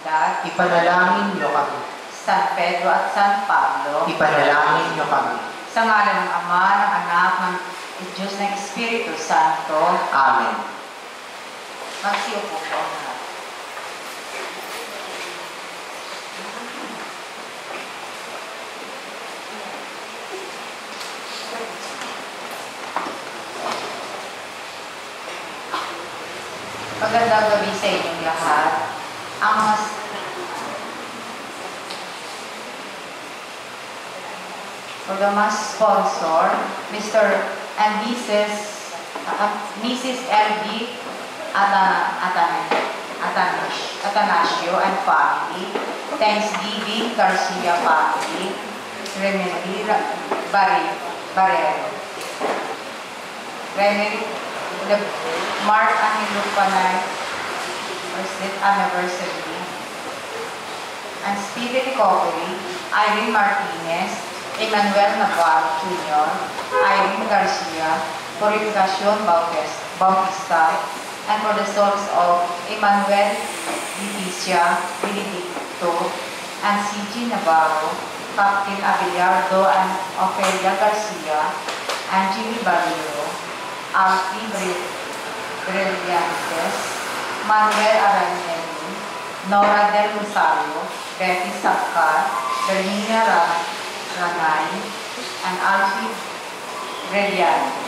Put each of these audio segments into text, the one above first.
Trinidad, ipanalangin niyo kami. San Pedro at San Pablo, Ipanalangin niyo kami. sa ngalan ng Ama, ng Anak, ng Diyos ng Espiritu Santo. Amen. Magsiupo po ang lahat. Magandang gabi sa inyong lahat. Ang mga sponsor, Mr. and Mrs. L.B. Atanasio and family, Thanksgiving Garcia family, Remedy Barrero, the Mark Angelo Panay anniversary, and speedy recovery, Irene Martinez, Emmanuel Navarro Jr., Irene Garcia, Purificación Bautista, and for the souls of Emmanuel Leticia Benedicto and C.G. Navarro, Captain Abelardo and Ofelia Garcia, and Jimmy Barrio, Alfie Brillantes, Manuel Aranelli, Nora Del Rosario, Betty Sapcar, Bernina Ranay, and Alfie Brillantes.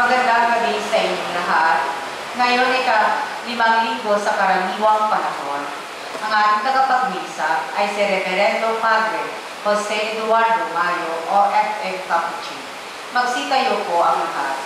Magandang gabi sa inyong lahat. Ngayon ay 5,000 sa karaniwang panahon. Ang ating tagapagmisa ay si Reverendo Padre Jose Eduardo Mayo o F.F. Capuchin. Magsitayo po ang lahat.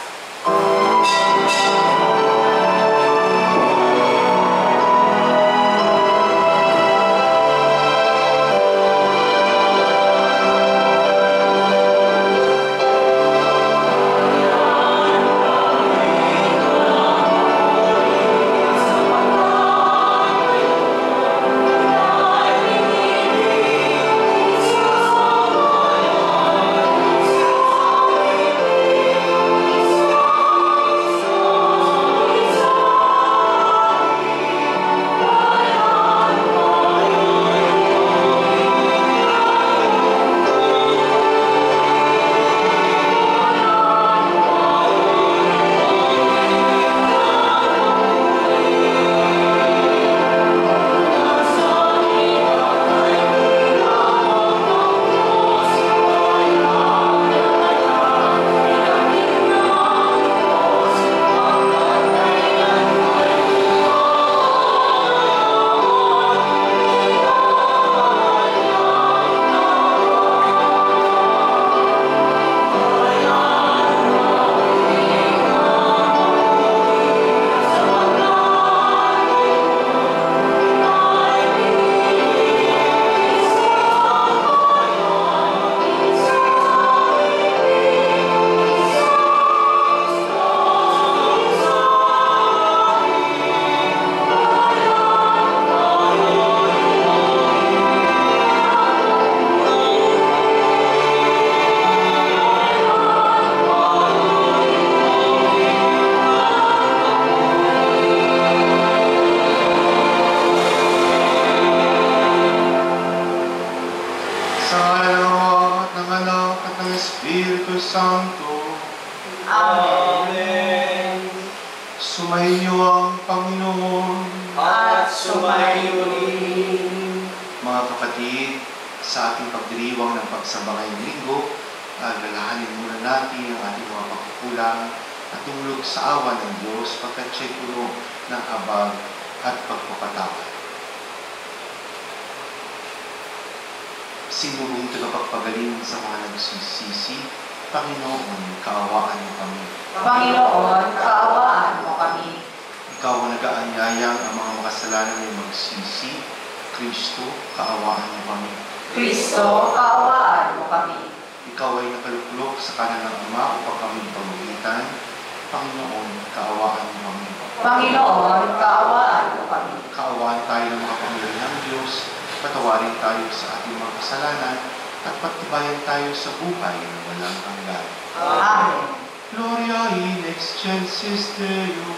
sa ating pagdiriwang ng pagsamba ngayong linggo, lalahanin muna natin ang ating mga pagkukulang at tumulog sa awa ng Diyos pagkat siya'y puno ng habag at pagpapatawad. Sinurong tagapagpagaling sa mga nagsisisi, Panginoon, kaawaan mo kami. Panginoon, kaawaan mo kami. Ikaw ang nag-aanyayang ang mga makasalanan ay magsisi, Kristo, kaawaan mo kami. Kristo, kaawaan mo kami. Ikaw ay nakaluklok sa kanan ng Ama upang kami pamagitan, Panginoon, kaawaan mo kami. Panginoon, kaawaan mo kami. Kaawaan tayo ng mga pamilyang Diyos, patawarin tayo sa ating mga kasalanan, at pagtibayan tayo sa buhay na walang hanggan. Amen. Gloria in excelsis Deo.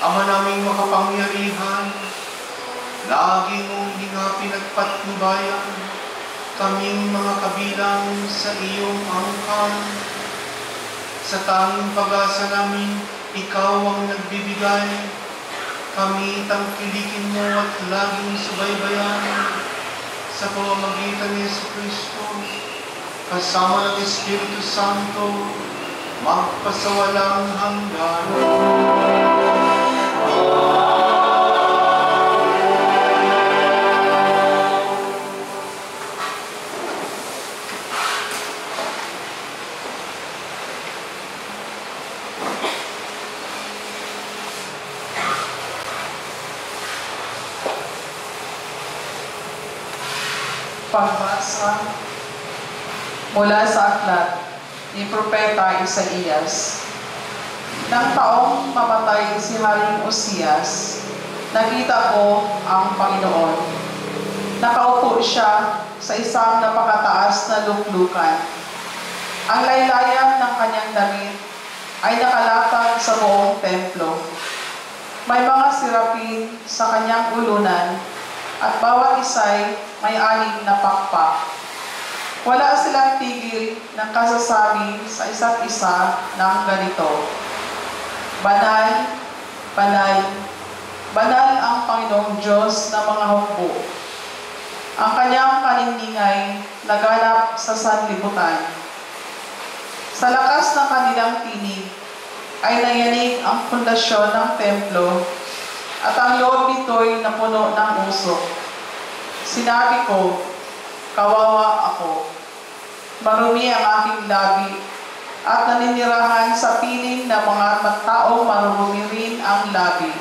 Ama naming makapangyarihan, lagi mong hindi pinagpatnubayan kaming mga kabilang sa iyong angkan. Sa tanging pag-asa namin, ikaw ang nagbibigay. Kami tangkilikin mo at laging subaybayan sa pamamagitan ni Jesucristo, kasama ng Espiritu Santo, magpasawalang hanggan. Pagbasa mula sa aklat ni Propeta Isaías. Nang taong mamatay si Haring Osias, nakita ko ang Panginoon. Nakaupo siya sa isang napakataas na luklukan. Ang laylayan ng kanyang damit ay nakalatag sa buong templo. May mga sirapin sa kanyang ulunan at bawat isa'y may 6 na pakpak. Wala silang tigil ng kasasabi sa isa't isa ng ganito, Banal, banal, banal ang Panginoong Diyos ng mga hukbo. Ang kanyang kaniningay naganap sa sanlibutan. Sa lakas ng kanilang tinig ay nayanig ang pundasyon ng templo at ang loob nito'y napuno ng usok. Sinabi ko, kawawa ako. Marumi ang aking labi at naninirahan sa piling ng mga taong marurumi rin ang labi.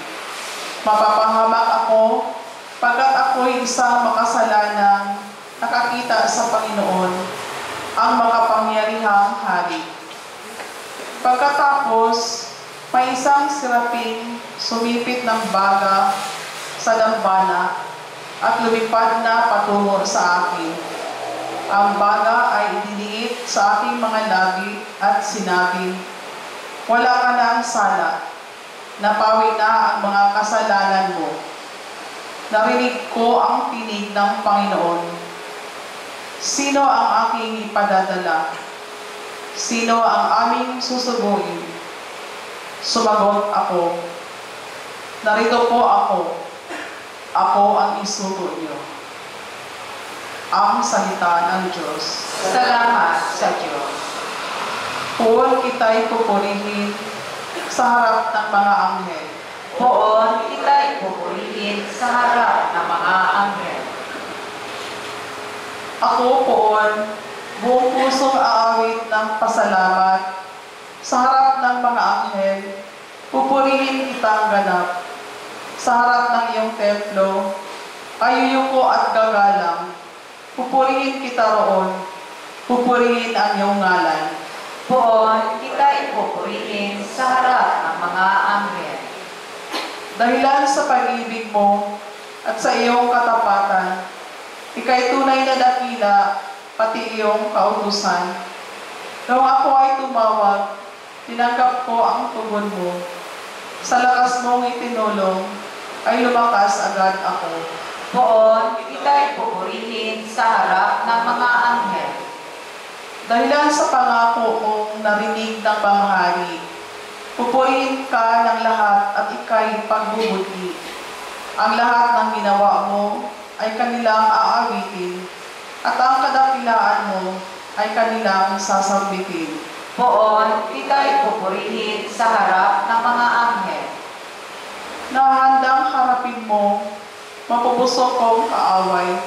Mapapahamak ako pagkat ako'y isang makasalanang nakakita sa Panginoon, ang makapangyarihang hari. Pagkatapos, may isang siraping sumipit ng baga sa dambana at lumipad na patungo sa akin. Ang baga ay idiniit sa aking mga labi at sinabi, wala ka na ang sala, napawi na ang mga kasalanan mo. Narinig ko ang tinig ng Panginoon. Sino ang aking ipadadala? Sino ang aming susuguin? Sumagot ako, narito po ako. Ako ang isugo niyo. Ang salita ng Diyos. Salamat sa Diyos. Poon kita'y pupurihin sa harap ng mga anghel. Poon kita'y pupurihin sa harap ng mga anghel. Ako poon, buong pusong aawit ng pasalamat sa harap ng mga anghel. Pupurihin kitang ganap. Sa harap ng iyong templo, ayuyuko at gagalang. Pupurihin kita roon. Pupurihin ang iyong ngalan. Poon kita'y pupurihin sa harap ng mga anghel. Dahilan sa pag-ibig mo at sa iyong katapatan, ika'y tunay na dakila, pati iyong kautusan. Nung ako ay tumawag, tinanggap ko ang tugon mo. Sa lakas mong itinulong, ay lumakas agad ako. Poon kita'y pupurihin sa harap ng mga anghel. Dahilan sa pangako mong narinig ng panghari, pupurihin ka ng lahat at ika'y pagbubuti. Ang lahat ng ginawa mo ay kanilang aawitin, at ang kadakilaan mo ay kanilang sasambitin. Poon kita'y pupurihin sa harap ng mga anghel. Nahandang harapin mo, mapupusok kong kaaway.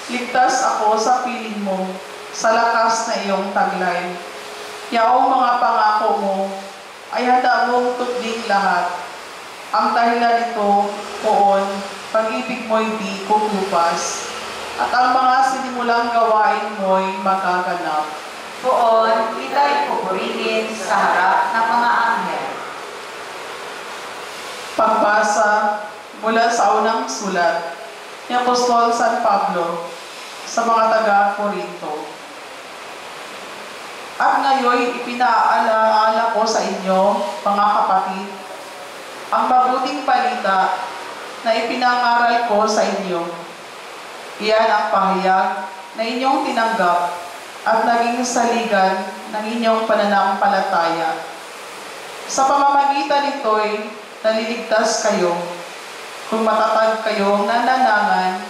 Ligtas ako sa piling mo, sa lakas na iyong taglay. Yaong mga pangako mo, ay handa mong tukling lahat. Ang dahilan nito, poon, pag-ibig mo'y di kukupas, at ang mga sinimulang gawain mo'y magaganap. Poon kita'y pupurihin sa harap ng mga anghel. Pagbasa mula sa unang sulat ni Apostol San Pablo sa mga taga-Corinto. At ngayon, ipinaalaala ko sa inyo, mga kapatid, ang mabuting balita na ipinangaral ko sa inyo. Iyan ang pahayag na inyong tinanggap at naging saligan ng inyong pananampalataya. Sa pamamagitan nito'y naliligtas kayo kung matatag kayong nananangan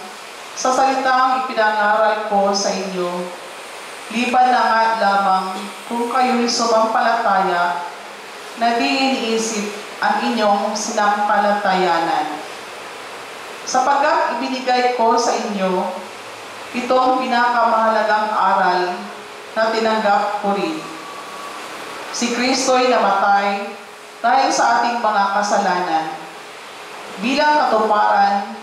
sa salitang ipinangaral ko sa inyo. Liban na nga lamang kung kayo'y sumampalataya na di iniisip ang inyong sinampalatayanan. Sapagkat ibinigay ko sa inyo itong pinakamahalagang aral na tinanggap ko rin. Si Kristo'y namatay dahil sa ating mga kasalanan. Bilang katuparan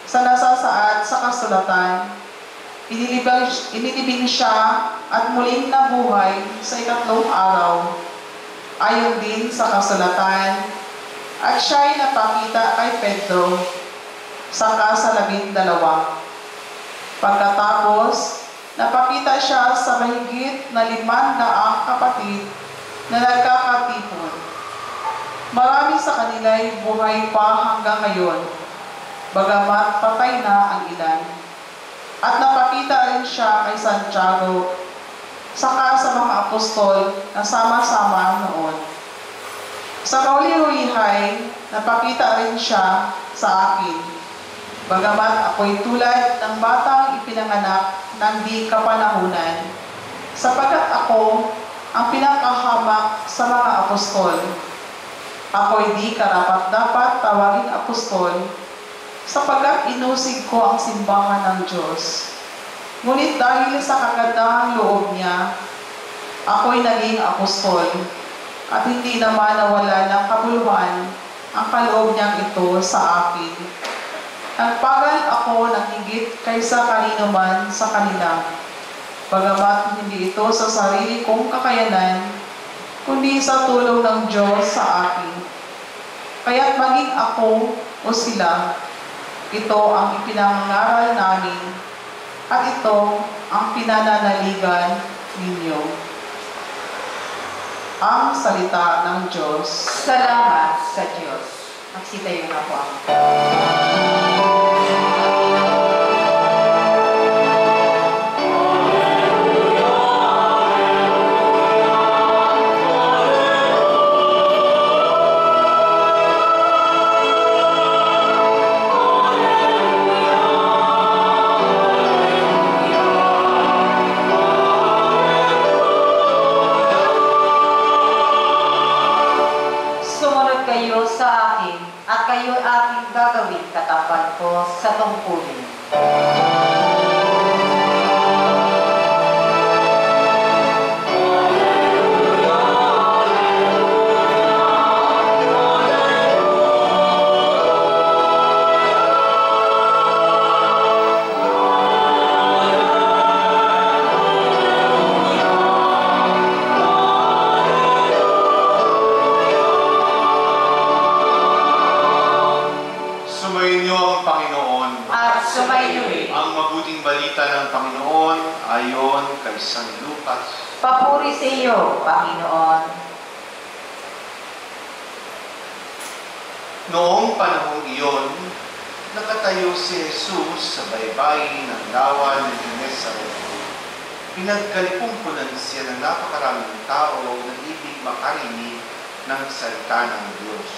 sa nasasaad sa kasulatan, inilibing siya at muling nabuhay sa ikatlong araw, ayon din sa kasulatan, at siya'y napakita kay Pedro, saka sa 12. Pagkatapos, napakita siya sa mahigit na 500 kapatid na nagkakatipon. Marami sa kanila'y buhay pa hanggang ngayon, bagamat patay na ang ilan. At napakita rin siya kay Santiago, saka sa mga apostol na sama-sama noon. Sa kauli-ulihay, napakita rin siya sa akin, bagamat ako'y tulad ng batang ipinanganak ng di kapanahunan, sapagkat ako ang pinakahamak sa mga apostol. Ako'y di karapat-dapat tawaging apostol, sapagkat inusig ko ang simbahan ng Diyos. Ngunit dahil sa kagandahang loob niya, ako'y naging apostol, at hindi naman nawala ng kabuluhan ang kaloob niyang ito sa akin. Nagpagal ako ng higit kaysa kanino man sa kanila, bagamat hindi ito sa sarili kong kakayanan, kundi sa tulong ng Diyos sa akin. Kaya't maging ako o sila, ito ang ipinangaral namin, at ito ang pinananaligan ninyo. Ang salita ng Diyos. Salamat sa Diyos. Magsitayo na po ako. Sumunod kayo sa akin at kayo aking gagawin katapat ko sa tungkulin. Sumayin niyo ang Panginoon. At sumainyo Ang mabuting balita ng Panginoon ayon kay San Lucas. papuri sa iyo, Panginoon. Noong panahong iyon, nakatayo si Jesus sa baybayin ng lawa ng Genesaret. Pinagkalipungkulan siya ng napakaraming tao na ibig makarinig ng salita ng Diyos.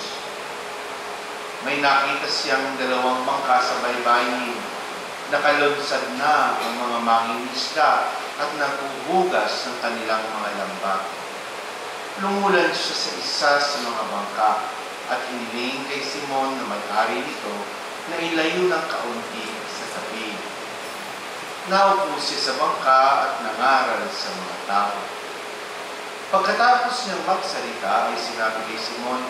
May nakita siyang dalawang bangka sa baybayin. Nakalunsad na ang mga mangingisda at naguhugas ng kanilang mga lambat. Lumulan siya sa isa sa mga bangka at hiniling kay Simon na may-ari nito na ilayo ng kaunti sa tabi. Naupo siya sa bangka at nangaral sa mga tao. Pagkatapos niyang magsalita ay sinabi kay Simon,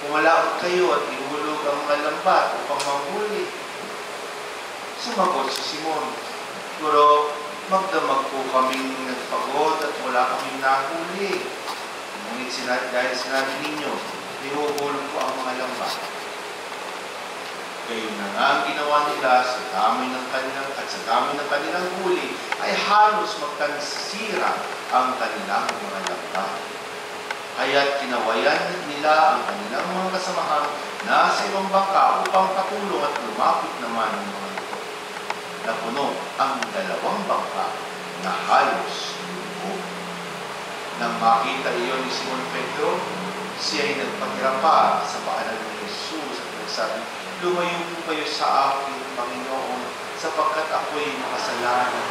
"Pumalaot kayo at ihulog ang mga lambat upang manghuli." Sumagot si Simon, "Guro, magdamag po kaming nagpagod at wala kaming nahuli. Ngunit dahil sinabi ninyo, ihuhulog ko ang mga lambat." Gayon na nga ang ginawa nila sa dami ng kanilang huli ay halos magkansira ang kanilang mga lambat. Kaya't kinawayan nila ang kanilang mga kasamahan na sa ibang bangka upang katulong at lumapit naman ang mga ito. Napuno ang dalawang bangka na halos lubog. Nang makita iyon ni Simon Pedro, siya ay nagpatira pa sa paanan ni Jesus at nagsabi, "Lumayo po kayo sa akin, Panginoon, sapagkat ako'y makasalanan."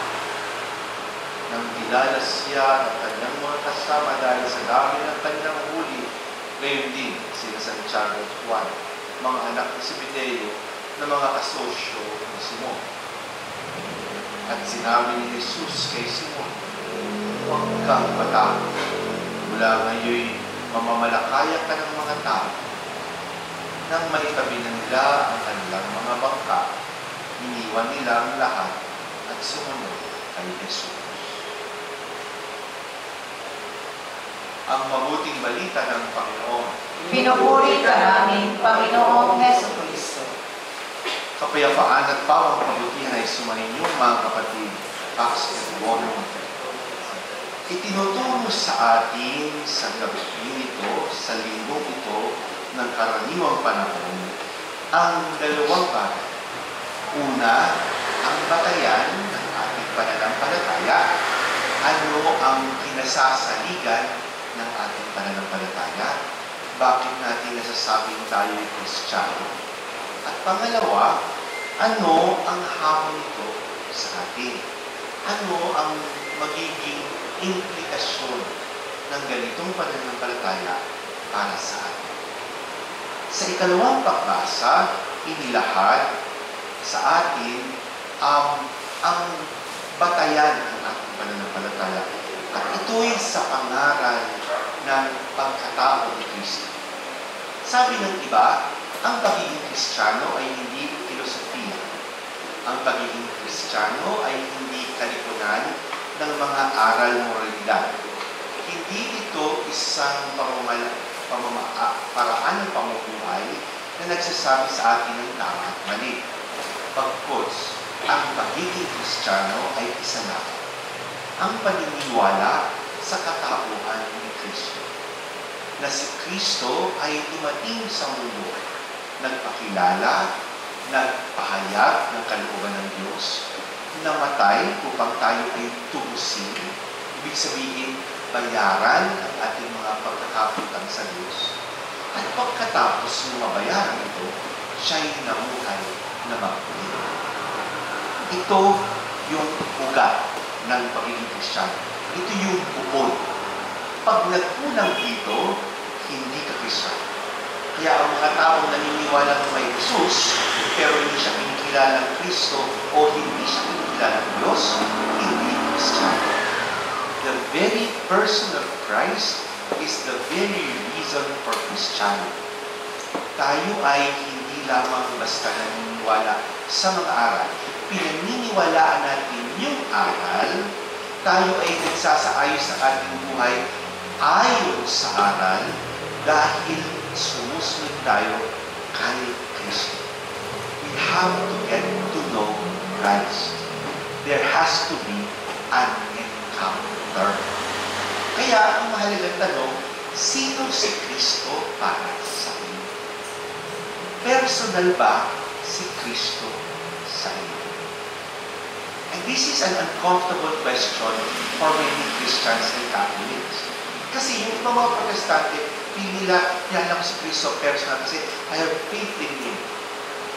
Nang kilala siya at kanyang mga kasama dahil sa dami ng kanyang huli, gayon din sila Santiago at Juan, mga anak ni Zebedeo na mga kasosyo ni Simon. At sinabi ni Jesus kay Simon, "Huwag kang matakot. Mula ngayon, mamamalakaya ka ng mga tao." Nang maitabi na nila ang kanilang mga bangka, iniwan nila ang lahat at sumunod kay Jesus. Ang mabuting balita ng Panginoon. Pinupuri ka namin, Panginoong Jesucristo. Kapayapaan at pawang kabutihan ay sumainyo, mga kapatid. Pax et bonum. Itinuturo sa atin sa gabi ito, sa linggong ito, ng karaniwang panahon, ang dalawang bagay. Una, ang batayan ng ating pananampalataya. Ano ang kinasasaligan ng ating pananampalataya? Bakit natin nasasabing tayo ay Kristiyano? At pangalawa, ano ang hamon nito sa atin? Ano ang magiging implikasyon ng ganitong pananampalataya para sa atin? Sa ikalawang pagbasa, inilahad sa atin ang batayan ng ating pananampalataya. At ito'y sa pangaral ng pagkatao ni Kristo. Sabi ng iba, ang pagiging Kristiyano ay hindi filosofiya. Ang pagiging Kristiyano ay hindi kalipunan ng mga aral moralidad. Hindi ito isang paraan ng pamumuhay na nagsasabi sa atin ng tama at mali. Pagkos, ang pagiging Kristiyano ay isa lang. Ang paniniwala sa katauhan ni Kristo. Na si Kristo ay dumating sa mundo, nagpakilala, nagpahayag ng kalooban ng Diyos, namatay upang tayo ay tubusin. Ibig sabihin, bayaran ang ating mga pagkakaputang sa Diyos. At pagkatapos ng mabayaran ito, siya'y namuhay na magpuli. Ito yung ugat ng pagiging Kristiyano. Ito yung bukod. Pag nagkulang dito, hindi ka Kristiyano. Kaya ang mga taong naniniwala ng may Jesus, pero hindi siya kinikilala ng Kristo o hindi siya kinikilala ng Diyos, hindi Kristiyano. The very person of Christ is the very reason for Christianity. Tayo ay hindi lamang basta naniniwala sa mga aral. Pinaniniwalaan natin yung aral, tayo ay nagsasaayos sa ating buhay ayon sa aral dahil sumusunod tayo kay Kristo. We have to get to know Christ. There has to be an encounter. Kaya ang mahalagang tanong, sino si Kristo para sa inyo? Personal ba si Kristo sa inyo? And this is an uncomfortable question for many Christians and Catholics. Kasi yung ibang mga Protestante, nila ko si Kristo personal kasi I have faith in Him.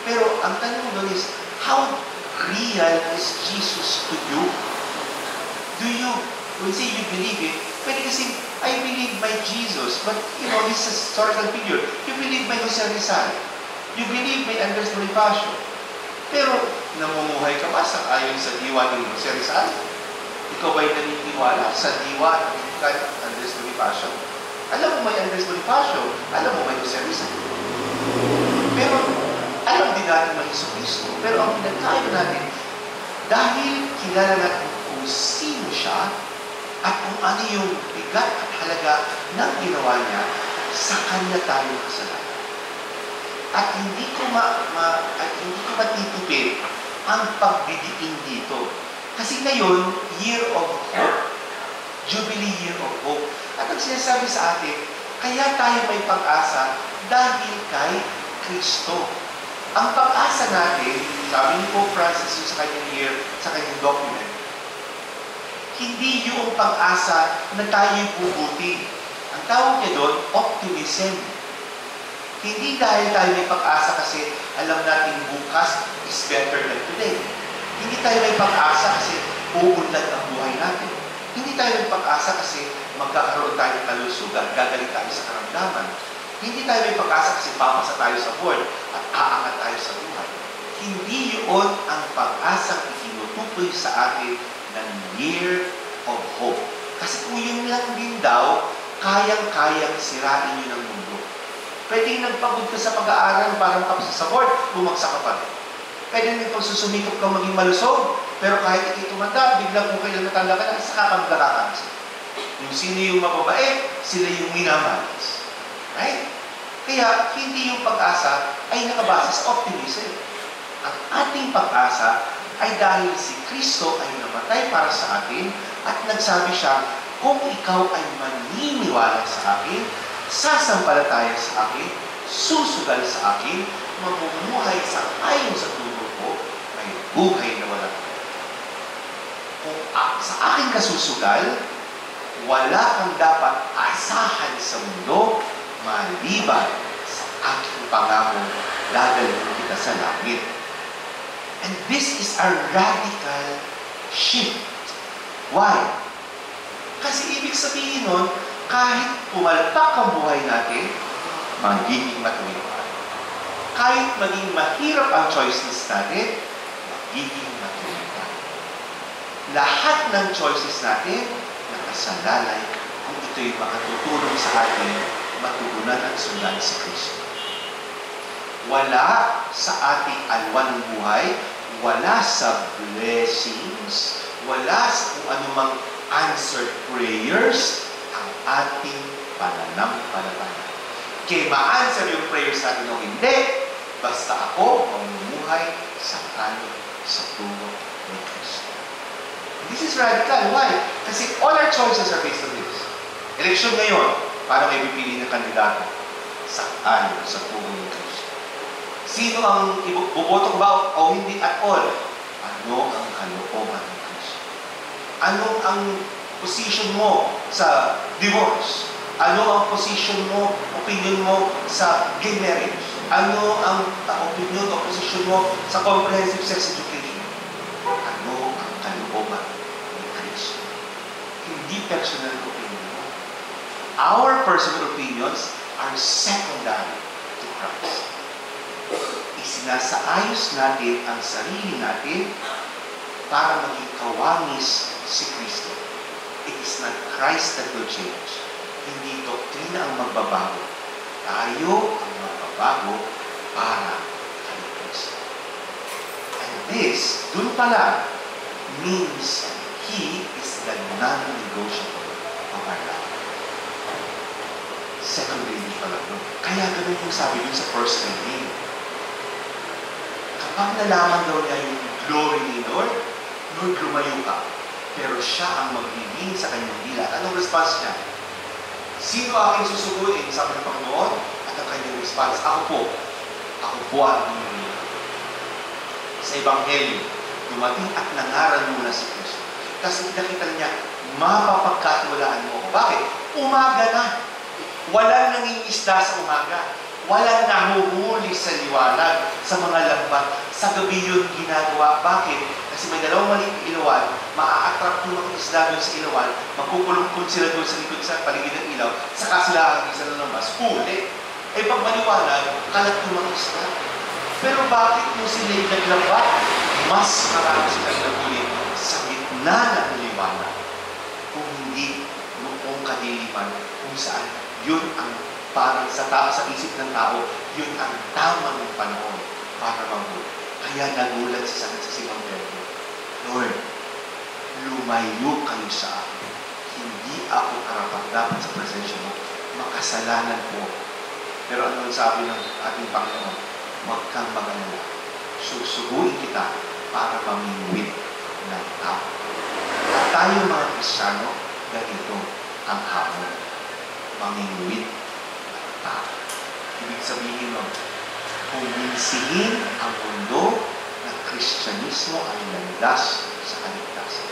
Pero ang tanong doon is, how real is Jesus to you? Do you, when you say you believe it, pwede kasi, I believe my Jesus, but He's a historical figure. You believe my Jose Rizal. You believe my Andres Bonifacio. Pero, namumuhay ka ba sa ayon sa diwa ni Jose Rizal? Ikaw ba'y naniniwala sa diwa ni Andres Bonifacio? Alam mo may Andres Bonifacio, alam mo may Jose Rizal. Pero, alam din natin may Jesucristo. Pero ang pinagkayo natin, dahil kilala natin kung sino siya, at kung ano yung bigat at halaga ng ginawa niya, sa Kanya tayo kasalanan. At hindi ko matitipid ang pagdidiin dito. Kasi ngayon, Year of Hope. Jubilee Year of Hope. At ang sinasabi sa atin, kaya tayo may pag-asa dahil kay Kristo. Ang pag-asa natin, sabi ni Pope Francis sa kanyang document, hindi yung pag-asa na tayo'y bubuti. Ang tawag niya doon, optimism. Hindi dahil tayo may pag-asa kasi alam natin bukas is better than today. Hindi tayo may pag-asa kasi uunlad ang buhay natin. Hindi tayo may pag-asa kasi magkakaroon tayo ng kalusugan, gagaling tayo sa karamdaman. Hindi tayo may pag-asa kasi papasa tayo sa board at aangat tayo sa buhay. Hindi yun ang pag-asang itinutukoy sa atin ng Year of Hope. Kasi kung yun lang din daw, kayang-kayang sirain yun ang mundo. Pwedeng nagpagod ka sa pag-aaral, parang kapsa sa board, bumagsak ka pa rin. Pwedeng nagpagsusumikap ka maging malusog, pero kahit ikay tumanda, biglang kung kailan matanda ka na, saka ka magkakakansa. Yung sino yung mababait, sila yung minamalis. Right? Kaya, hindi yung pag-asa ay nakabase sa optimism. Ang ating pag-asa ay dahil si Kristo ay namatay para sa atin at nagsabi siya, kung ikaw ay maniniwala sa akin, sasampalataya sa akin, susugal sa akin, mamumuhay sa ayon sa turo ko, buhay na walang hanggan. Kung sa aking kasusugal, wala kang dapat asahan sa mundo maliban sa aking pangako, dadalhin kita sa langit. And this is a radical shift. Why? Kasi ibig sabihin nun, kahit pumalpak ang buhay natin, magiging matuwid pa. Kahit maging mahirap ang choices natin, magiging matuwid pa. Lahat ng choices natin, nakasalalay kung ito'y makatutulong sa atin matugunan at sundan si Kristo. Wala sa ating alwan ng buhay, wala sa blessings, wala sa kung anumang answered prayers ang ating pananampalataya. Kaya ma-answer yung prayers natin o hindi, basta ako mamumuhay sa kanan sa puno ni Kristo. This is radical. Why? Kasi all our choices are based on this. Eleksyon ngayon, paano kayo pipili ng kandidato? Sa kanan sa puno ni Kristo. Sino ang ibuboto ba o hindi at all? Ano ang kalooban ng Kristo? Ano ang position mo sa divorce? Ano ang position mo, opinion mo sa gay marriage? Ano ang opinion o position mo sa comprehensive sex education? Ano ang kalooban ng Kristo? Hindi personal opinion mo. Our personal opinions are secondary to Christ. Isinasaayos natin ang sarili natin para maging kawangis si Kristo. It is not Christ that will change. Hindi doktrina ang magbabago. Tayo ang magbabago para kay Kristo. And this, dun pala, means He is the non-negotiable of our life. Second reading pala dun. Kaya ganun yung sabi dun sa first reading. Kapag nalaman daw niya yung glory ni Lord, Lord, lumayo ka. Pero siya ang magbibigay sa kanyang dila. Anong response niya? Sino aking susuguin? Sabi ng Panginoon. At ang kanyang response, ako po. Ako po ang inyong sa Ebanghelyo, dumating at nangaral muna si Kristo. Tapos nakita niya, mapapagkatiwalaan mo ako. Bakit? Umaga na. Walang nangingisda sa umaga. Walang nahuhuli sa liwanag, sa mga lambat. Sa gabi yun ginagawa. Bakit? Kasi may dalawang maliit na ilawan, maa-attract yung mga isda doon sa ilawan, magkukulungkod sila doon sa likod sa paligid ng ilaw, saka sila ang isa na labas. Huli. Eh pag maliwanag, kalat yung mga isda. Pero bakit mo sila naglambat? Mas marami silang nahuli sa gitna ng liwanag. Kung hindi noong kadiliman, kung saan yun ang parang sa isip ng tao, yun ang tamang panahon para mahuli. Kaya nagulat sa Simon Pedro, Lord, lumayo kayo sa akin. Hindi ako karapat-dapat sa presensya mo. Makasalanan po. Pero ano sabi ng ating Panginoon? Huwag kang mag-alala. Susuguin kita para mamingwit ng tao. At tayo mga Kristiyano, ganito ang hamon. Mamingwit ng tao. Ibig sabihin nun, kuminsihin ang mundo na Kristyanismo ay landas sa kaligtasan.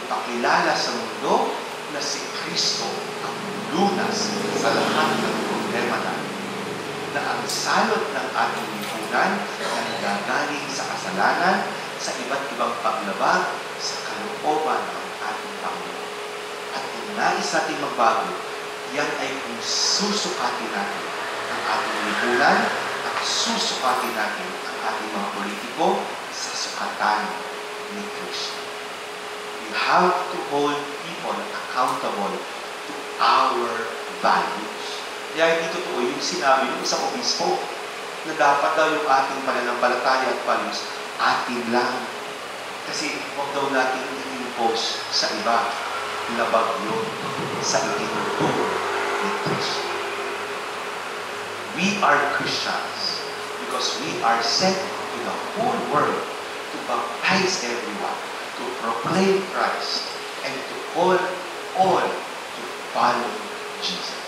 Ipakilala sa mundo na si Kristo ang lunas sa lahat ng problema natin. Na ang salot ng ating lipunan ay nagagaling sa kasalanan, sa iba't ibang paglabag, sa kalooban ng ating Panginoon. At kung nais natin magbago, yan ay kung susukatin natin ang ating lipunan at susukatin natin ang ating mga politiko sa sukatan ni Kristo. We have to hold people accountable to our values. Kaya hindi totoo yung sinabi ng isang obispo na dapat daw yung ating pananampalataya at values atin lang. Kasi huwag daw natin i-impose sa iba na bagyo sa itinuturo ni Kristo. We are Christians because we are sent to the whole world to baptize everyone, to proclaim Christ, and to call all to follow Jesus.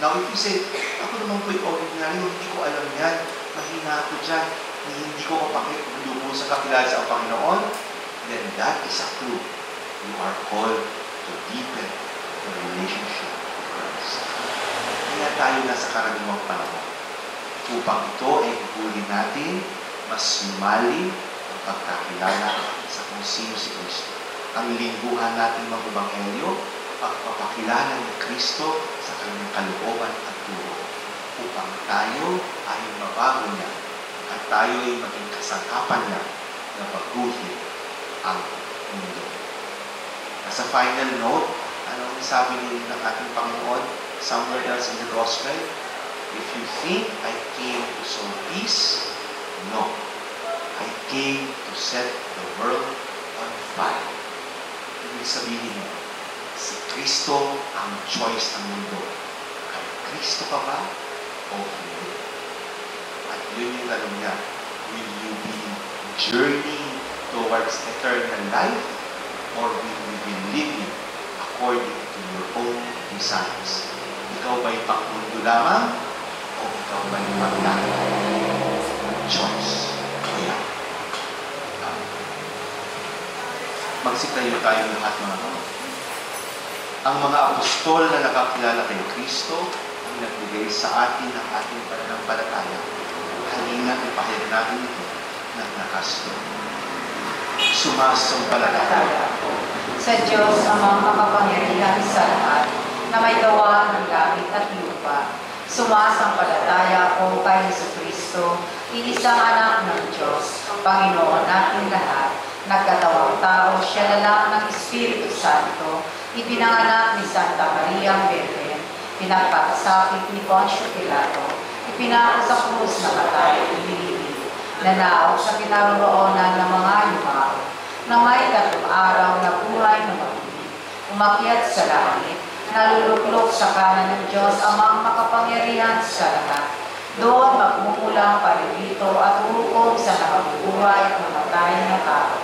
Now, if you say, ako naman po'y ordinary, hindi ko alam yan, mahina ako dyan, hindi ko lubos sa kakilala sa Panginoon, then that is a clue. You are called to deepen the relationship with Christ. Kaya tayo nasa karaniwang panahon upang ito ay gugulin natin mas lumalim ang pagkakilala sa kung sino si Kristo. Ang lingguhan natin mag-ebanghelyo, pagpapakilala ni Kristo sa kanyang kalooban at turo upang tayo ay mabago niya at tayo ay maging kasangkapan niya na baguhin ang mundo. As a final note, anong sabi ng ating Panginoon somewhere else in the Gospel? If you think I came to sow peace, no. I came to set the world on fire. Ibig sabihin mo, si Kristo ang choice ng mundo. Kay Kristo ka ba o hindi? At yun yung tanong niya, will you be journeying towards eternal life or will you be living according to your own desires? Ikaw ba'y pangmundo lamang o ikaw ba'y maglangit? Choice. Kaya, magsitayo tayo lahat mga kapatid. Ang mga apostol na nakakilala kay Kristo ang nagbigay sa atin ng ating pananampalataya. Halina ipahayag natin ito ng lakas doon. Sumasampalataya ako Sa Diyos ang mga makapangyarihan sa lahat na may gawa ng langit at lupa. Sumasampalataya ako kay Jesucristo, iisang anak ng Diyos, Panginoon natin lahat, nagkatawang tao, siya na lang ng Espiritu Santo, ipinanganak ni Santa Maria Virgen, pinagpakasakit ni Poncio Pilato, ipinako sa krus na patay, inilibig, nanaog sa kinaroroonan ng mga yumao, na may 3 araw na buhay na mag-ibig, umakyat sa langit, naluluklok sa kanan ng Diyos amang makapangyarihan sa lahat. Doon magmumulang paririto at hukom sa nakabubuhay at namatay na tao.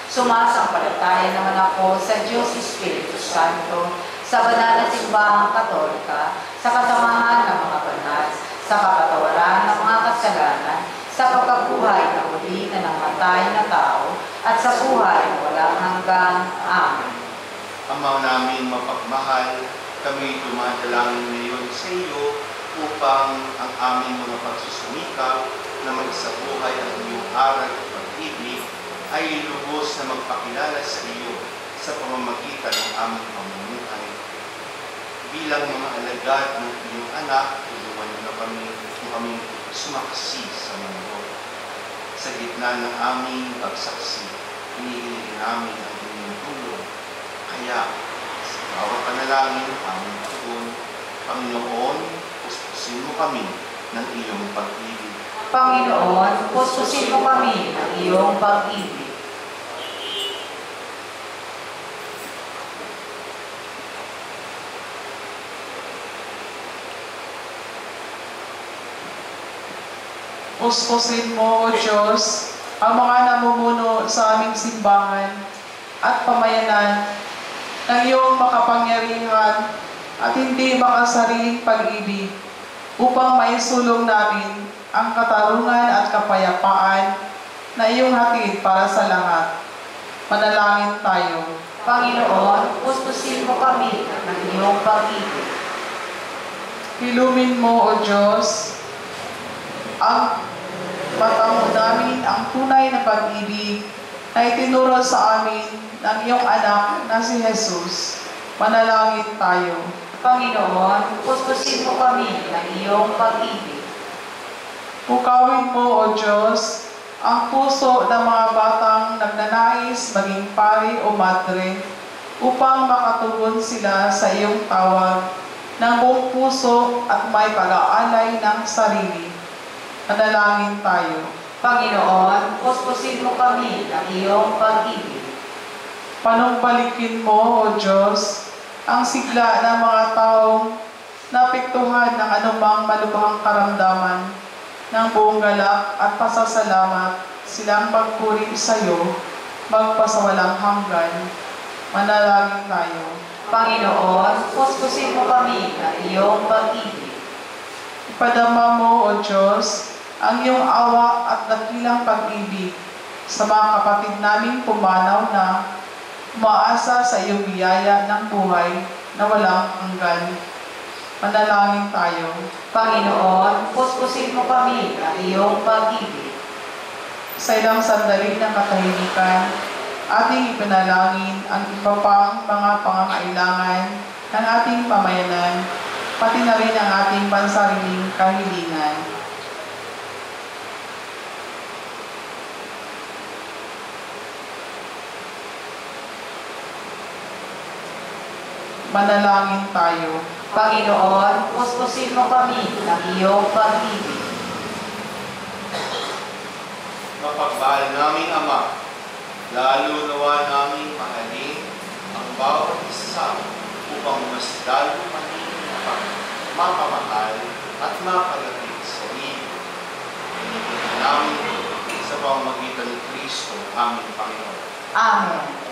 Sumasampalataya naman ako sa Diyos Espiritu Santo, sa banal na simbahang Katolika, sa kasamahan ng mga banal, sa kapatawaran ng mga kasalanan, sa pagkabuhay na huli na namatay na tao, at sa buhay na walang hanggang. Amen. Ama naming mapagmahal, kami dumadalangin ngayon sa iyo upang ang aming mga pagsusumikap na magsabuhay ang iyong aral at pag-ibig ay lubos na magpakilala sa iyo sa pamamagitan ng aming pamumuhay. Bilang mga alagad ng iyong anak, tulungan na kami sumaksi sa mundo. Sa gitna ng aming pagsaksi, hinihiling namin ang inyong tulong. Kaya, sa bawat panalangin, aming tugon, Panginoon, puspusin mo kami ng iyong pag-ibig. Panginoon, puspusin mo kami ng iyong pag-ibig. Puspusin mo, O Diyos, ang mga namumuno sa aming simbahan at pamayanan ng iyong makapangyarihan at hindi makasariling pag-ibig upang maisulong namin ang katarungan at kapayapaan na iyong hatid para sa lahat. Manalangin tayo. Panginoon, puspusin mo kami ng iyong pag-ibig. Hilumin mo, O Diyos, ang matamo namin ang tunay na pag-ibig na itinuro sa amin ng iyong anak na si Jesus. Manalangin tayo. Panginoon, puspusin mo kami ng iyong pag-ibig. Pukawin mo, O Diyos, ang puso ng mga batang nagnanais maging pari o madre upang makatugon sila sa iyong tawag ng buong puso at may pag-aalay ng sarili. Manalangin tayo. Panginoon, puspusin mo kami ng iyong pag-ibig. Panumbalikin mo, O Diyos, ang sigla ng mga taong napektuhan ng anumang malubhang karamdaman ng buong galak at pasasalamat silang pagpuri sa iyo, magpasawalang hanggan. Manalangin tayo. Panginoon, puspusin mo kami ng iyong pag-ibig. Ipadama mo, O Diyos, ang iyong awa at dakilang pag-ibig sa mga kapatid naming pumanaw na umaasa sa iyong biyaya ng buhay na walang hanggan. Manalangin tayo. Panginoon, puspusin mo kami ng iyong pag-ibig. Sa ilang sandali ng katahimikan, ating ipinalangin ang iba pang mga pangangailangan ng ating pamayanan, pati na rin ang ating pansariling kahilingan. Manalangin tayo. Panginoon, puspusin mo kami ng iyong pag-ibig. Mapagmahal naming Ama, lalo nawa naming mahalin ang bawat isa upang mas lalo kami mapamahal at mapalapit sa iyo. Pinipili namin sa pamamagitan ni Kristo, aming Panginoon. Amen.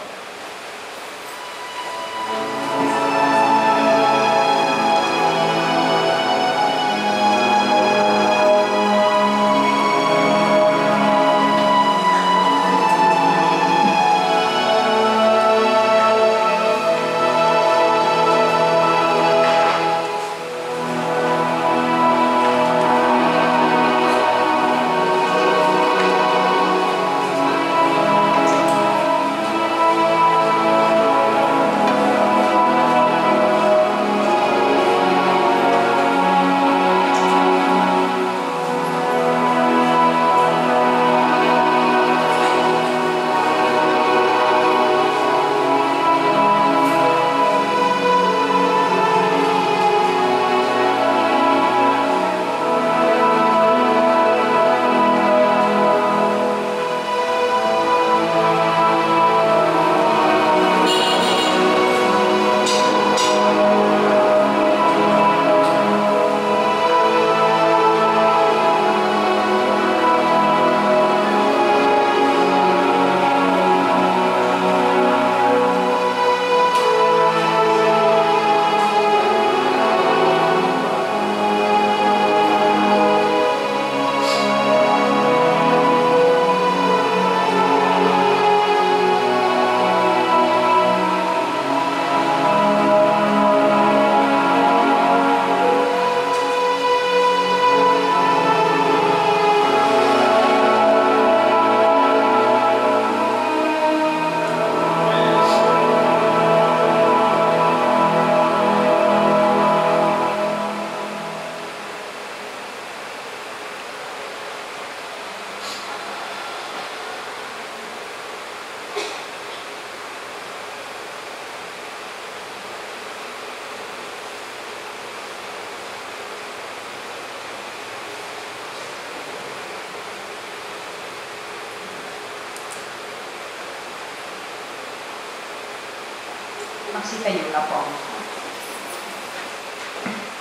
Magsitayo na po.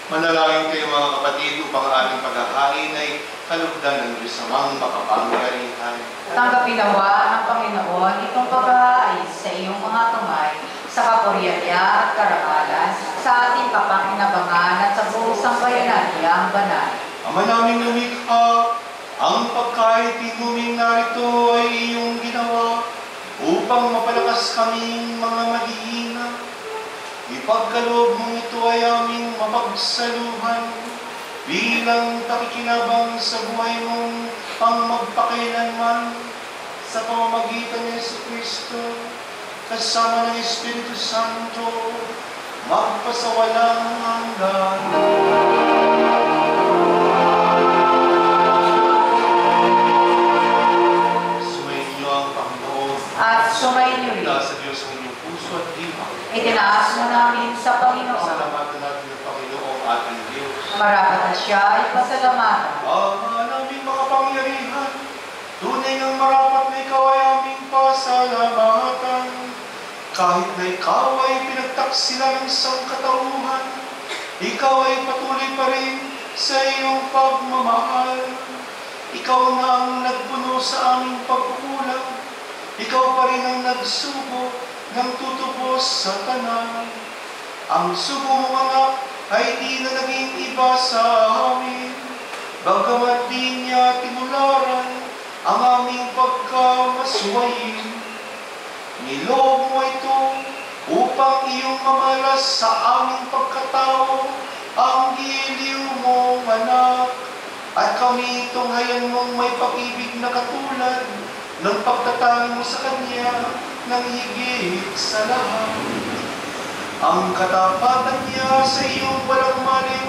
Manalangin kayo mga kapatid upang ating paghahain ay kalugdan ng Diyos Amang makapangyarihan. Tanggapin nawa ng Panginoon itong paghahain sa iyong mga kamay sa kapurihan niya at karangalan sa ating kapakinabangan at sa buong sambayanan niyang banal. Ama naming lumikha, ang pagkain tinuming narito ay iyong ginawa upang mapalakas kaming mga mahihina. Ipagkaloob mong ito ay aming mapagsaluhan bilang pakikinabang sa buhay mong pang magpakailanman sa pamamagitan ni Jesucristo kasama ng Espiritu Santo magpasawalang hanggan. Sumayin niyo ang Panginoon At sumayin niyo rin. sa Diyos ng inyong puso at diwa. Itinaas mo namin sa Panginoon. Salamatan natin ang Panginoon ating Diyos. Marapat na siya ay pasalamatan. Ama naming mga pangyarihan, tunay ng marapat na ikaw ay aming pasalamatan. Kahit na ikaw ay pinagtaksila ng sangkatauhan, ikaw ay patuloy pa rin sa iyong pagmamahal. Ikaw na ang nagpuno sa aming pagkukulang. Ikaw pa rin ang nagsubo ng tutubos sa tanan. Ang subo mong anak ay di na naging iba sa amin. Bagamat di niya suwayin. Niloob mo ito upang iyong mamalas sa aming pagkatao ang giliw mong anak. At kami tunghayan mong may pag-ibig na katulad ng pagtatangi mo sa Kanya ng higit sa lahat. Ang katapatan niya sa iyong walang maliw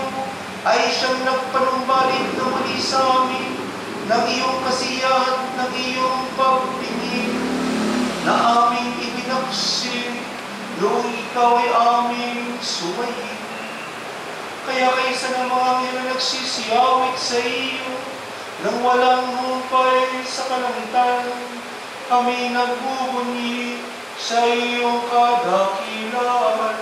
ay siyang nagpanumbalik na muli sa amin ng iyong kasiyahan, ng iyong pagtingin na aming ibinaksin noong ikaw ay aming suwayin. Kaya kaysa ng mga ngayon nagsisiyawit sa iyo nang walang humpay sa kalangitan, kami nagbubunyi sa iyong kadakilaan.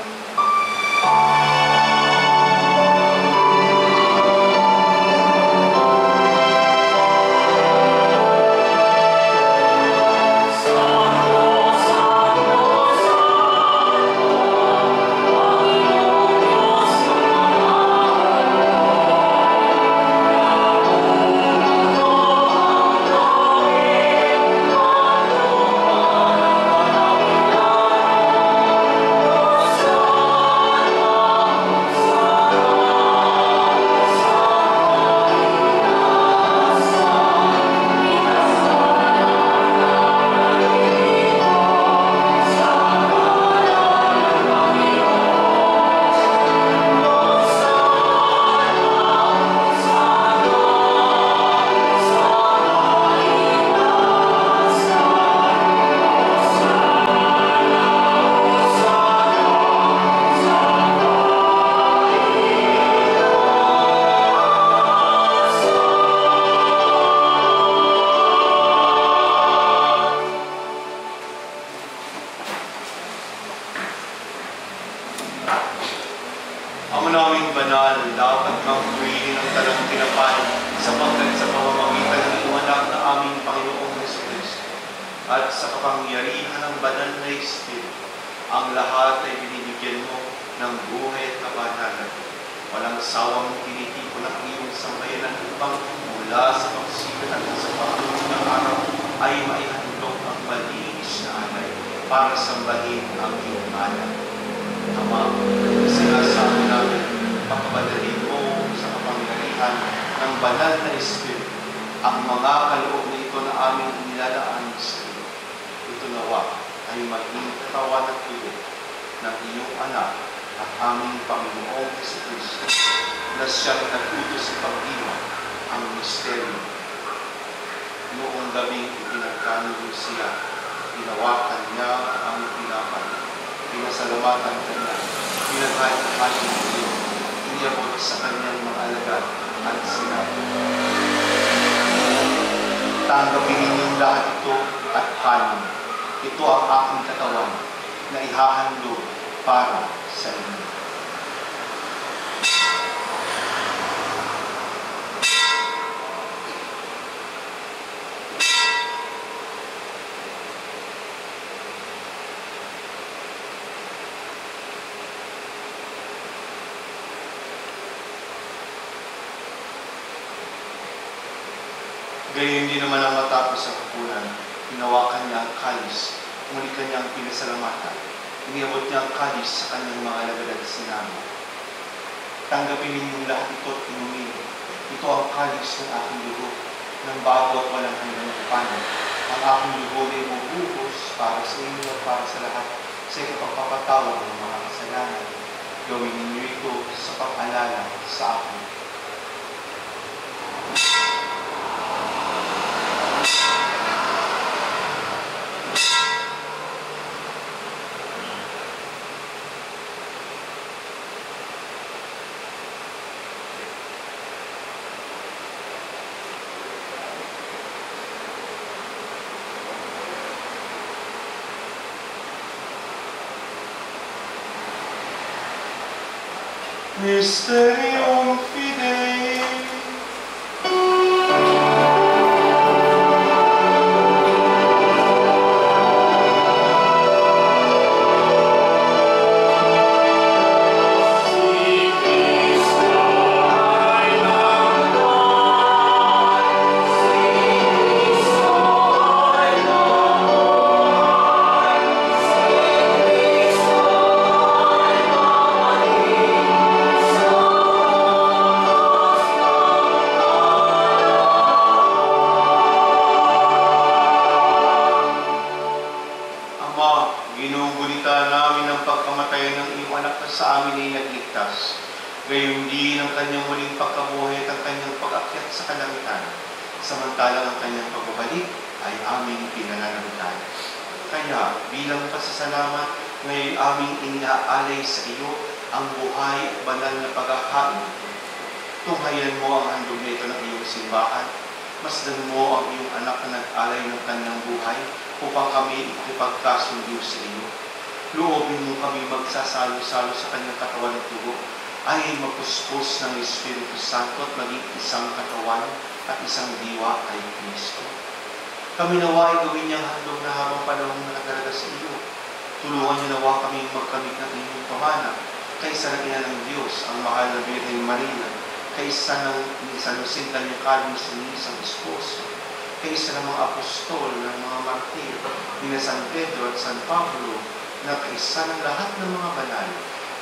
Ama naming banal, dapat kang purihin ang talang tinapan sapagkat sa pamamagitan ng iyong anak na aming Panginoong Jesucristo at sa kapangyarihan ng banal na Espiritu, ang lahat ay binibigyan mo ng buhay at kabanalan. Walang sawang tinitipon ang iyong sambayanan upang mula sa pagsikat at sa pagkaroon ng araw ay maihandog ang malinis na alay para sambahin ang iyong anak. Ama, sinasabi namin, pagkapadalin mo sa kapangyarihan ng banal na Espiritu ang mga kaloob na ito na aming nilalaan sa iyo. Ito nawa ay maging katawan at tuloy ng iyong anak at aming Panginoong Jesucristo na siyang nag-utos sa pagdiwa ang misteryo. Noong gabing ipinagkanulo siya, ginawakan niya ang tinapay. Pinasalamatan kanya, pinaghain ang ating iyo, iniyabot sa kanyang mga alagad at sinabi, tanggapin ninyong lahat ito at hanin. Ito ang aking katawan na ihahandog para sa inyo. Gayon din naman ang matapos sa kapunan, hinawakan niya ang kalis, muli kanyang pinasalamatan. Iniabot niya ang kalis sa kanyang mga alagad at sinabi, tanggapin ninyong lahat ito at inumin. Ito ang kalis ng aking dugo, ng bago at walang hanggang kapanan. Ang aking dugo ay bubuhos para sa inyo at para sa lahat sa ikapagpapatawad ng mga kasalanan. Gawin ninyo ito sa pag-alala sa akin. Mysterium Fidei. Gayon din ang kanyang muling pagkabuhay at ang kanyang pag-akyat sa kalangitan, samantalang ang kanyang pagbabalik ay aming pinananabitan. Kaya bilang pasasalamat, ngayon aming inaalay sa iyo ang buhay at banal na paghahain. Tunghayan mo ang handog na ito ng iyong simbahan. Masdan mo ang iyong anak na nag-alay ng kanyang buhay upang kami ipagkasundo sa iyo. Loobin mo kami magsasalo-salo sa kanyang katawan at dugo, ay magpuspos ng Espiritu Santo at maging isang katawan at isang diwa kay Kristo. Kami nawa ay gawin niyang handog na habang panahon na nagdalaga sa iyo. Tulungan niyo nawa kami magkamit ng inyong pamana, kaysa ng ina ng Diyos, ang mahal na Birhen Maria, kaysa ng San Jose kanyang kalis ng isang esposo, kaysa ng mga apostol, ng mga martir, ni San Pedro at San Pablo, na kaysa ng lahat ng mga banal,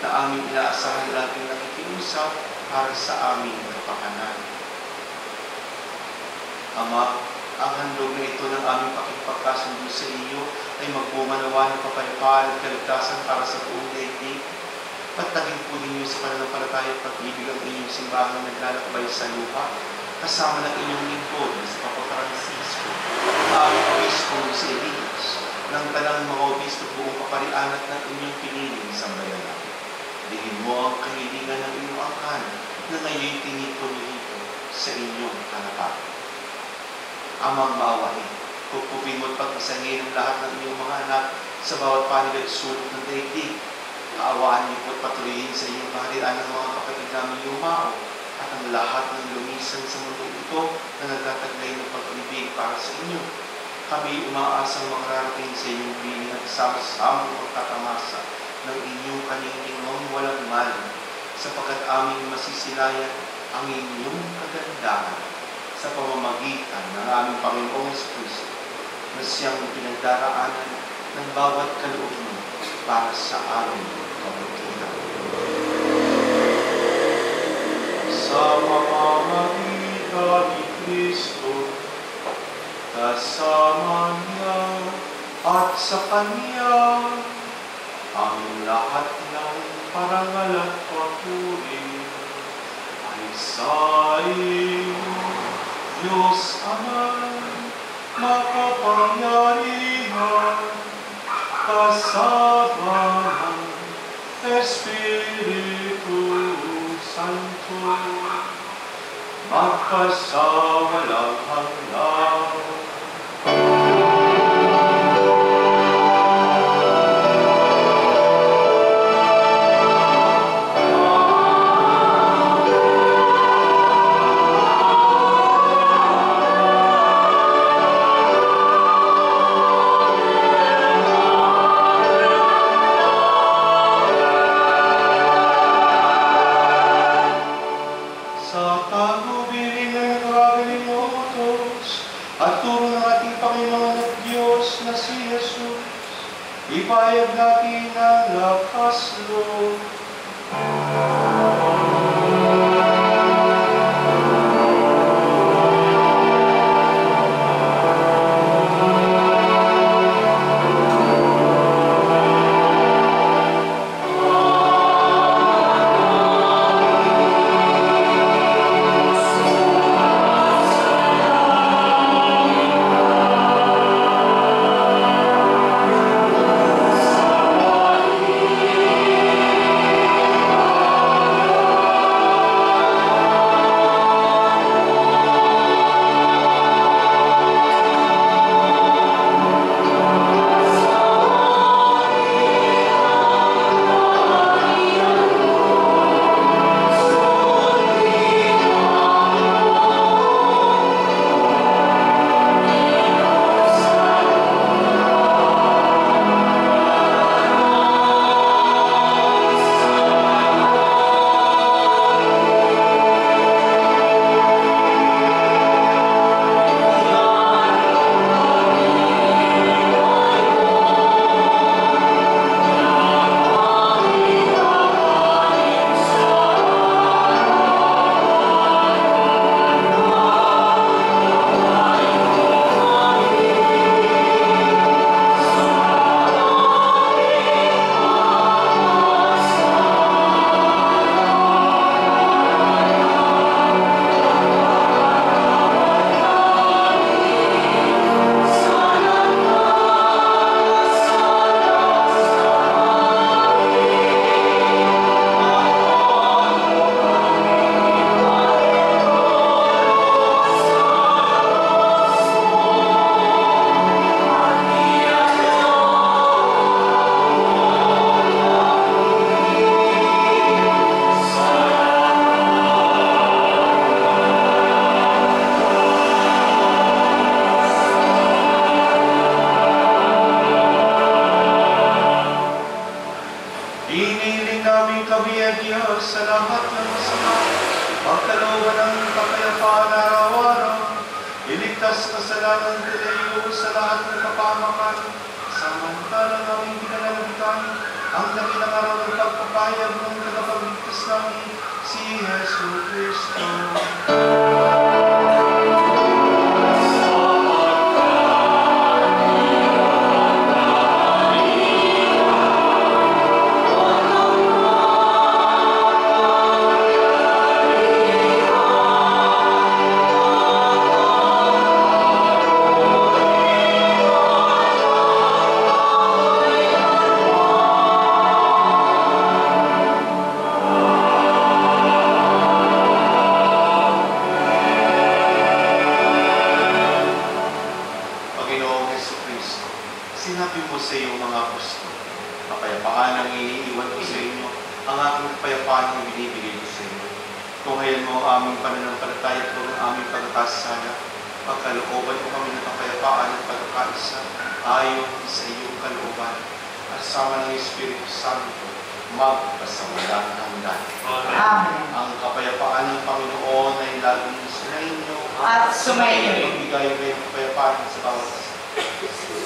na aming inaasahan laging nakikiusap para sa aming kapakanan. Ama, ang handog na ito ng aming pakipagkasundo sa iyo ay magbunga nawa ng kapayapaan at kaligtasan para sa buong daigdig. Patagin po ninyo sa pananampalataya at pag-ibig ang inyong simbahan na naglalakbay sa lupa, kasama ng inyong lingkod na si Papa Francisco, ang aming obispo si Elias, ng talang mga obispo buong kaparian at ng inyong piniling sa bayanan. Digin mo ang kahilingan ng inyong angkan na ngayon tinipon-nito sa inyong harapan. Amang maawain, kukupin mo at pag-isangin ang lahat ng inyong mga anak sa bawat panig at sulok ng daigdig. Kaawaan niyo po at patuloyin sa inyong kaharian ng mga kapatid namin yumao at ang lahat ng lumisan sa mundo ito na nagtataglay ng pag-ibig para sa inyo. Kami umaasang makararating sa inyong piling at sama-samang magtatamasa ng inyong kaningingong walang maling, sapagkat aming masisilayan ang inyong kagandahan sa pamamagitan ng aming Panginoong Kristo na siyang pinagdaraanan ng bawat kaloob mo para sa aming kabutihan. Sa pamamagitan ni Kristo, kasama niya at sa Kanya, ang lahat ng parangal at papuri ay sa iyo, Diyos Ama, makapangyarihan, kasama ng Espiritu Santo, magpasawalang hanggan. Ipahayag natin ang lakas loob. Iligtas kasalanan nila iyo sa lahat ng kapamakan, samantalang aming pinananabitan ang dakilang araw ng pagpapayag ng tagapagligtas namin, si Yesu Cristo. Sinabi mo sa iyong mga apostol, kapayapaan ang iniiwan ko sa inyo, ang aking kapayapaan ang binibigay ko sa inyo. Tunghayan mo ang aming pananampalataya at ang aming pagkakasala, pagkalooban mo kami ng kapayapaan at pagkakaisa, ayon sa iyong kalooban, at sama ng Espiritu Santo, magpasawalang hanggan. Amen. Ang kapayapaan ng Panginoon ay laging sa inyo, At sumainyo. Ibigay kayo ng kapayapaan sa bawat isa.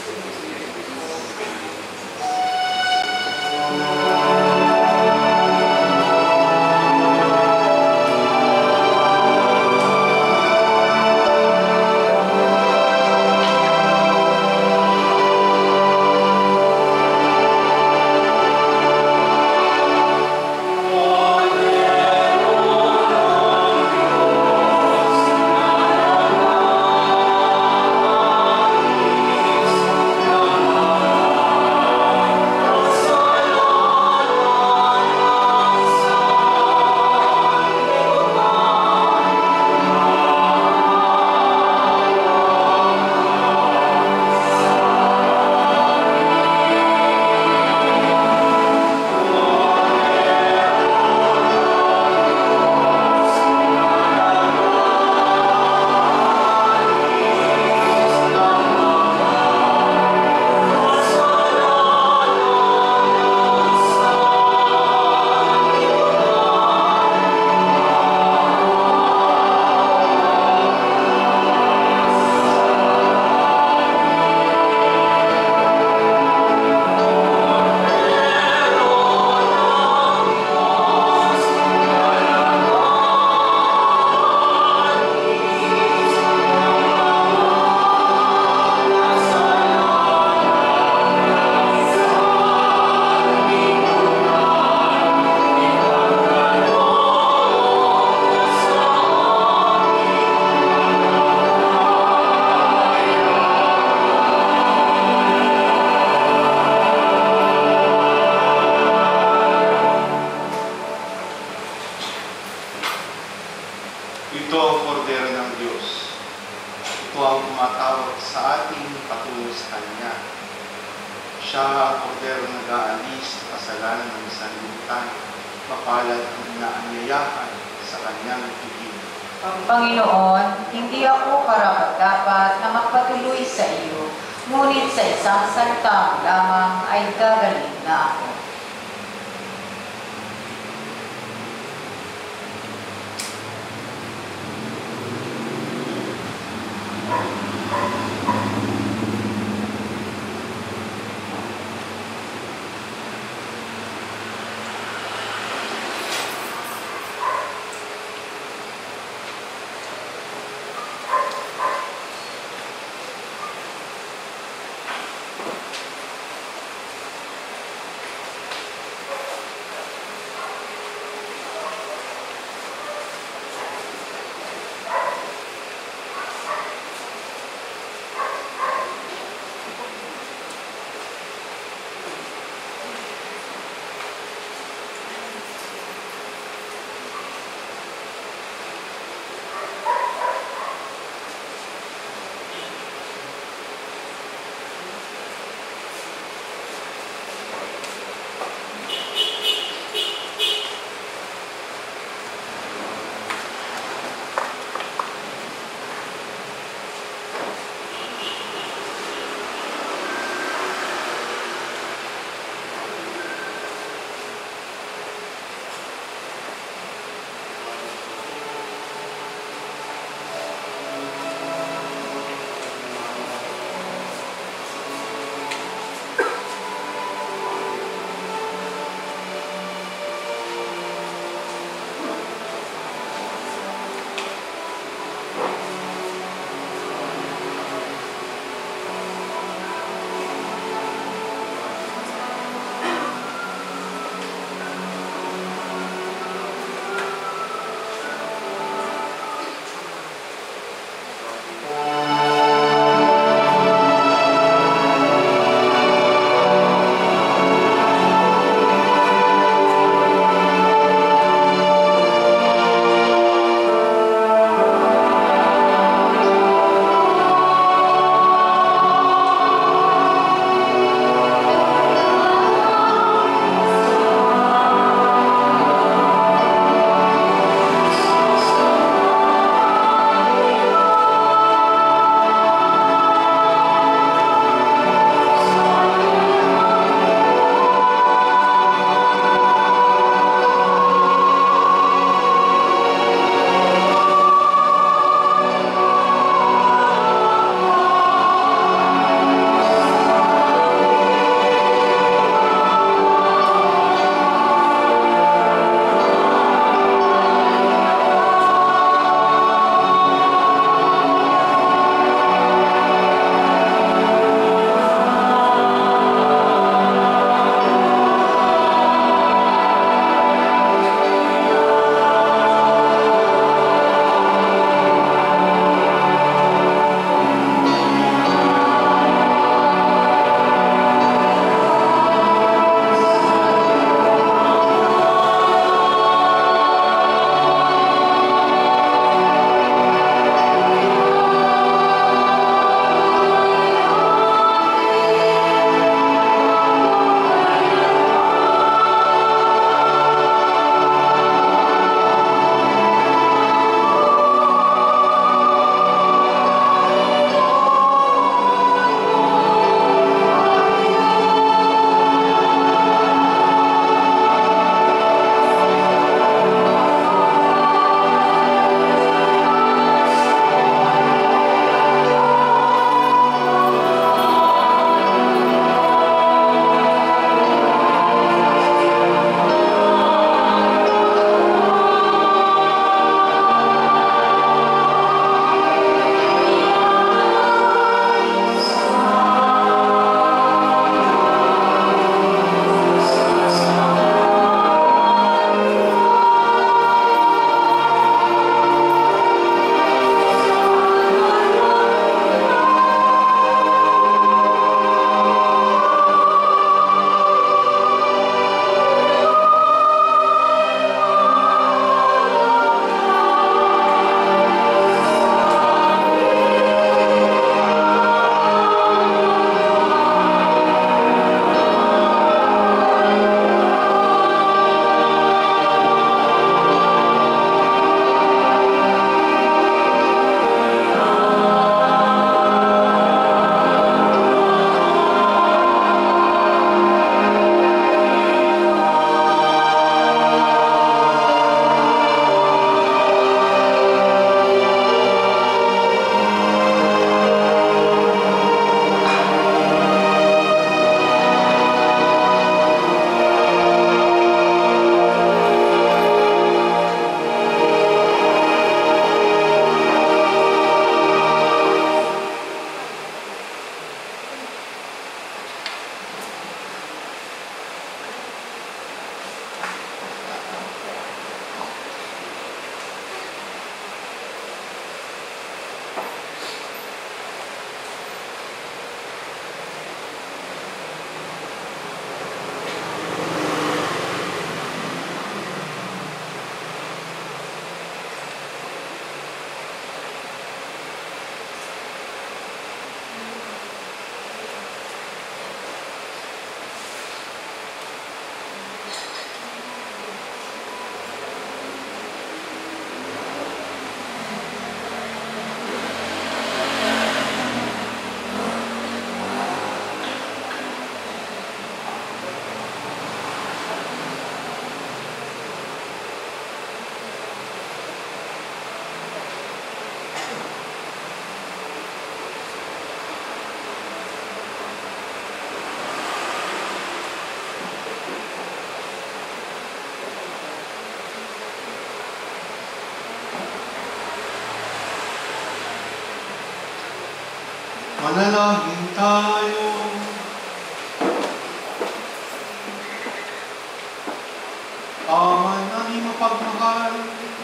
Ito ang kordero ng Diyos. Ito ang tumatawag sa ating patungo sa Kanya. Siya ang kordero na nag-aalis sa kasalanan ng sanlibutan. Mapalad ang inaanyayahan sa Kanyang tubig. Panginoon, hindi ako karapat-dapat na magpatuloy sa iyo, ngunit sa isang salita lamang ay gagaling na ako. Manalangin tayo. Ama namin mapagmahal,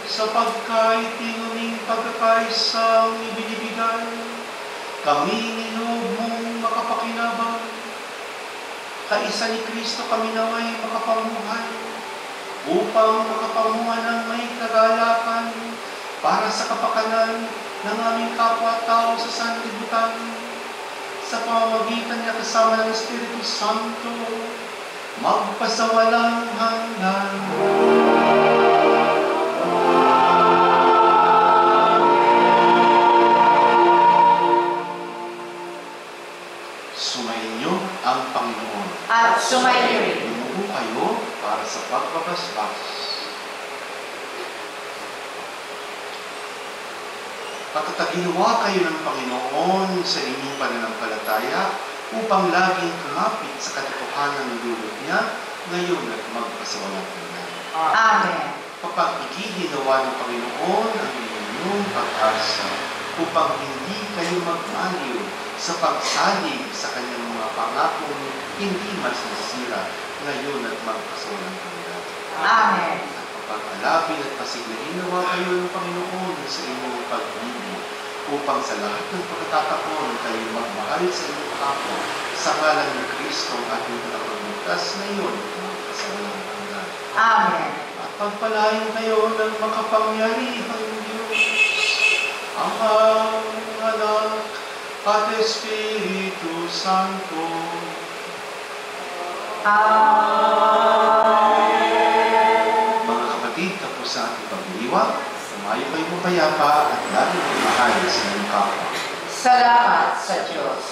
sa pagkaitinguning pagkakaisang ibinibigay, kami ninoob mong makapakinabang. Kaisa ni Kristo kami naway makapamuhay, upang makapamuhay ng may kagalakan para sa kapakanan ng aming kapwa-tao sa sanlibutan, sa pamamagitan niya kasama ng Espiritu Santo, magpasawalang hanggan. Sumainyo ang Panginoon. At sumainyo rin. Lumubo kayo para sa pagbabasbas. Patataginawa kayo ng Panginoon sa inyong pananampalataya upang laging kumapit sa katotohanan ng dulot niya ngayon at magpasawalang hanggan. Amen. Papag-igihinawa ng Panginoon ang inyong pag-asa upang hindi kayo magmaliw sa pagsalig sa kanyang mga pangakong hindi masisira ngayon at magpasawalang hanggan. Amen. Pag-alapin at pasiglahin nawa kayo ng Panginoon sa inyong pag-ibig upang sa lahat ng pagkatatakon kayo magmahal sa inyong kapwa sa ngalan ng Kristo ang ating tagapagligtas ngayon at magpasawalang hanggan. Amen. At pagpalain kayo ng makapangyarihang Diyos, Ama, Anak, at Espiritu Santo. Amen. Mga kapatid, tapos sa ating pag-iwag, tumayo kayo mapayapa at lalo magmahal sa inyong kapwa. Salamat sa Diyos.